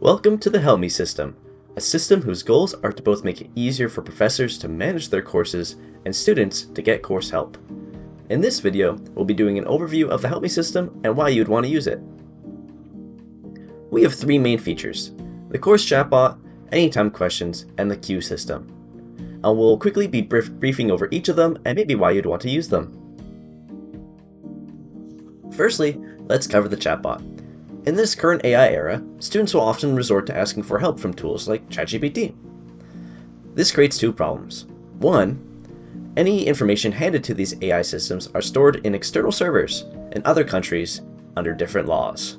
Welcome to the HelpMe system, a system whose goals are to both make it easier for professors to manage their courses and students to get course help. In this video, we'll be doing an overview of the HelpMe system and why you'd want to use it. We have three main features: the course chatbot, anytime questions, and the queue system. And we'll quickly be briefing over each of them and maybe why you'd want to use them. Firstly, let's cover the chatbot. In this current AI era, students will often resort to asking for help from tools like Chatbot. This creates two problems. One, any information handed to these AI systems are stored in external servers in other countries under different laws,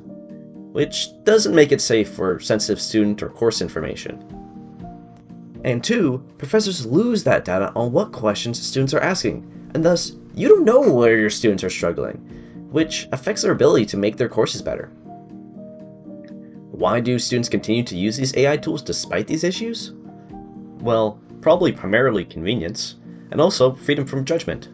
which doesn't make it safe for sensitive student or course information. And two, professors lose that data on what questions students are asking, and thus you don't know where your students are struggling, which affects their ability to make their courses better. Why do students continue to use these AI tools despite these issues? Well, probably primarily convenience, and also freedom from judgment.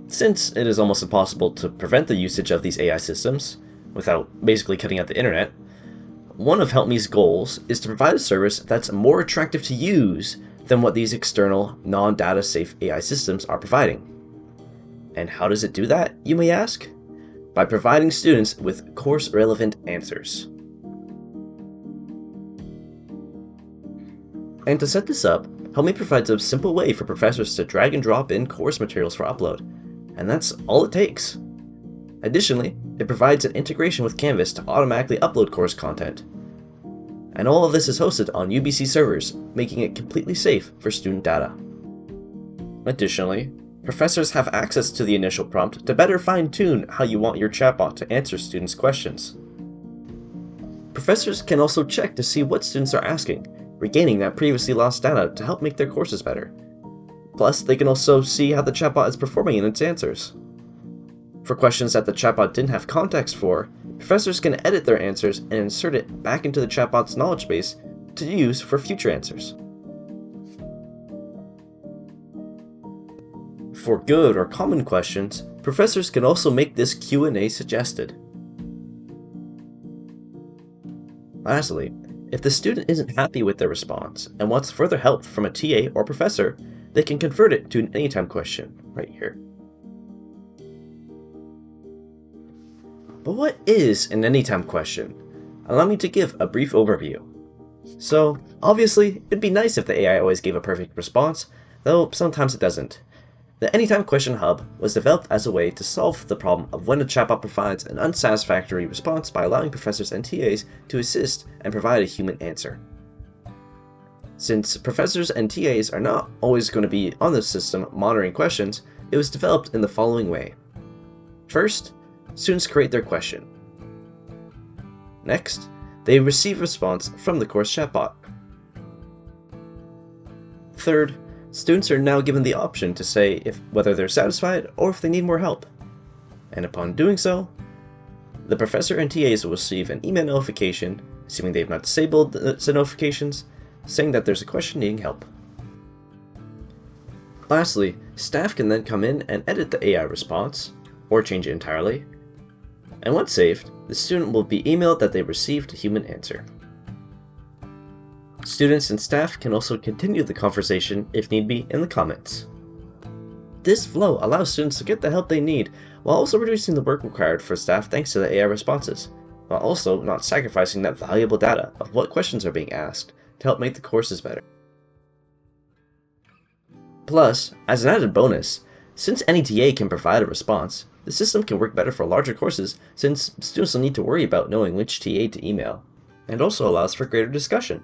Since it is almost impossible to prevent the usage of these AI systems, without basically cutting out the internet, one of HelpMe's goals is to provide a service that's more attractive to use than what these external, non-data safe AI systems are providing. And how does it do that, you may ask? By providing students with course-relevant answers. And to set this up, HelpMe provides a simple way for professors to drag and drop in course materials for upload, and that's all it takes. Additionally, it provides an integration with Canvas to automatically upload course content. And all of this is hosted on UBC servers, making it completely safe for student data. Additionally, professors have access to the initial prompt to better fine-tune how you want your chatbot to answer students' questions. Professors can also check to see what students are asking, regaining that previously lost data to help make their courses better. Plus, they can also see how the chatbot is performing in its answers. For questions that the chatbot didn't have context for, professors can edit their answers and insert it back into the chatbot's knowledge base to use for future answers. For good or common questions, professors can also make this Q&A suggested. Lastly, if the student isn't happy with their response and wants further help from a TA or professor, they can convert it to an anytime question right here. But what is an anytime question? Allow me to give a brief overview. So, obviously, it'd be nice if the AI always gave a perfect response, though sometimes it doesn't. The Anytime Question Hub was developed as a way to solve the problem of when a chatbot provides an unsatisfactory response by allowing professors and TAs to assist and provide a human answer. Since professors and TAs are not always going to be on the system monitoring questions, it was developed in the following way. First, students create their question. Next, they receive a response from the course chatbot. Third, students are now given the option to say whether they're satisfied or if they need more help. And upon doing so, the professor and TAs will receive an email notification, assuming they've not disabled the notifications, saying that there's a question needing help. Lastly, staff can then come in and edit the AI response, or change it entirely. And once saved, the student will be emailed that they received a human answer. Students and staff can also continue the conversation if need be in the comments. This flow allows students to get the help they need while also reducing the work required for staff thanks to the AI responses, while also not sacrificing that valuable data of what questions are being asked to help make the courses better. Plus, as an added bonus, since any TA can provide a response, the system can work better for larger courses since students don't need to worry about knowing which TA to email, and also allows for greater discussion.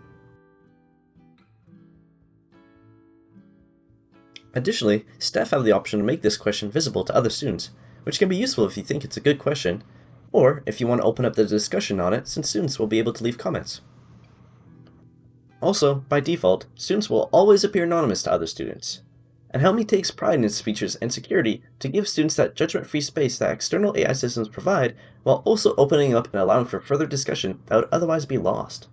Additionally, staff have the option to make this question visible to other students, which can be useful if you think it's a good question, or if you want to open up the discussion on it since students will be able to leave comments. Also, by default, students will always appear anonymous to other students. And HelpMe takes pride in its features and security to give students that judgment-free space that external AI systems provide, while also opening up and allowing for further discussion that would otherwise be lost.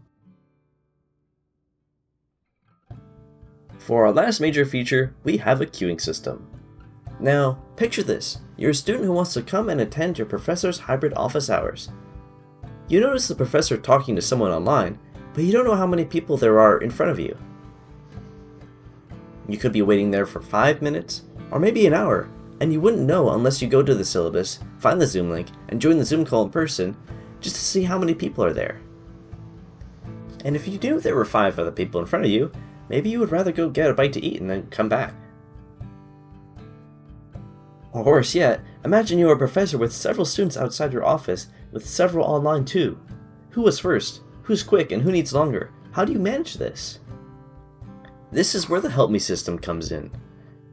For our last major feature, we have a queuing system. Now, picture this. You're a student who wants to come and attend your professor's hybrid office hours. You notice the professor talking to someone online, but you don't know how many people there are in front of you. You could be waiting there for 5 minutes, or maybe an hour, and you wouldn't know unless you go to the syllabus, find the Zoom link, and join the Zoom call in person, just to see how many people are there. And if you knew there were 5 other people in front of you, maybe you would rather go get a bite to eat and then come back. Or worse yet, imagine you are a professor with several students outside your office, with several online too. Who was first? Who's quick and who needs longer? How do you manage this? This is where the HelpMe system comes in.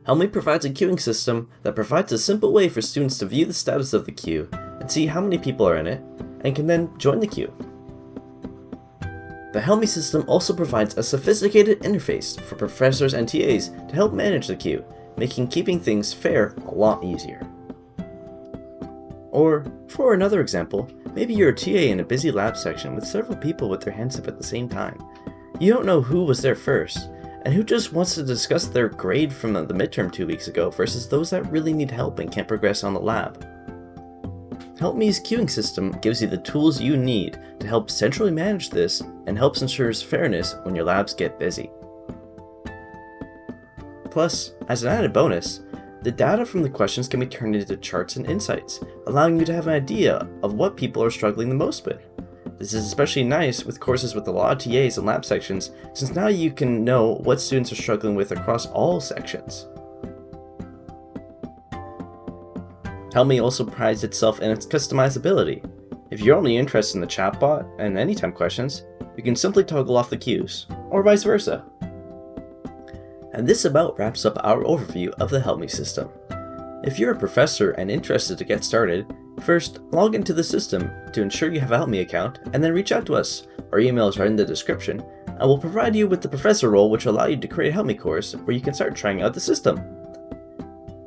HelpMe provides a queuing system that provides a simple way for students to view the status of the queue and see how many people are in it, and can then join the queue. The HelpMe system also provides a sophisticated interface for professors and TAs to help manage the queue, making keeping things fair a lot easier. Or, for another example, maybe you're a TA in a busy lab section with several people with their hands up at the same time. You don't know who was there first, and who just wants to discuss their grade from the midterm 2 weeks ago versus those that really need help and can't progress on the lab. HelpMe's queuing system gives you the tools you need to help centrally manage this and helps ensures fairness when your labs get busy. Plus, as an added bonus, the data from the questions can be turned into charts and insights, allowing you to have an idea of what people are struggling the most with. This is especially nice with courses with a lot of TAs and lab sections, since now you can know what students are struggling with across all sections. HelpMe also prides itself in its customizability. If you're only interested in the chatbot and anytime questions, you can simply toggle off the queues, or vice versa. And this about wraps up our overview of the HelpMe system. If you're a professor and interested to get started, first log into the system to ensure you have a HelpMe account, and then reach out to us. Our emails are in the description, and we'll provide you with the professor role, which will allow you to create a HelpMe course where you can start trying out the system.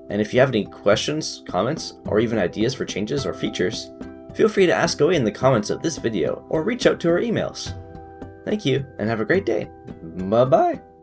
And if you have any questions, comments, or even ideas for changes or features, feel free to ask away in the comments of this video or reach out to our emails. Thank you, and have a great day. Bye-bye.